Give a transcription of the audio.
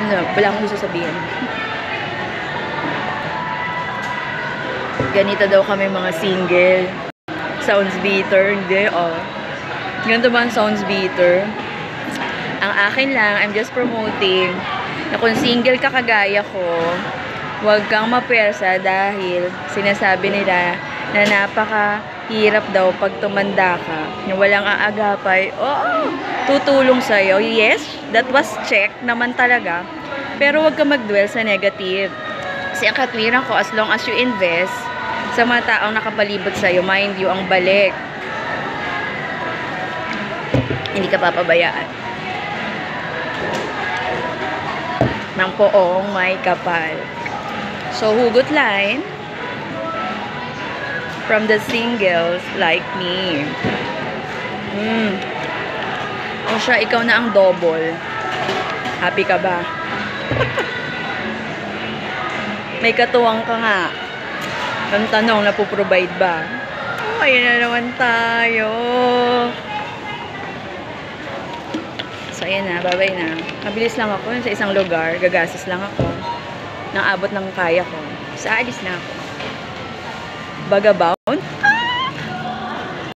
Wala akong sasabihin. Ganito daw kami mga single. Sounds bitter. Hindi, oh. Ganito ba ang sounds bitter? Ang akin lang, I'm just promoting na kung single ka kagaya ko, huwag kang mapersa dahil sinasabi nila na napakahirap daw pag tumanda ka, na walang aagapay. Oo, tutulong sa'yo. Yes, that was check naman talaga. Pero huwag ka mag-dwell sa negative. Kasi ang katwiran ko, as long as you invest sa mga taong nakapalibot sa'yo, mind you, ang balik, hindi ka papabayaan. Ng poong may kapal. So, hugot line from the singles like me. O siya, ikaw na ang double. Happy ka ba? May katuwang ka nga. Ang tanong, napoprovide ba? Oh, ayun na naman tayo. So, ayan na. Bye-bye na. Mabilis lang ako. Sa isang lugar. Gagastos lang ako. Nang abot ng kaya ko. So, alis na ako. Bagabound.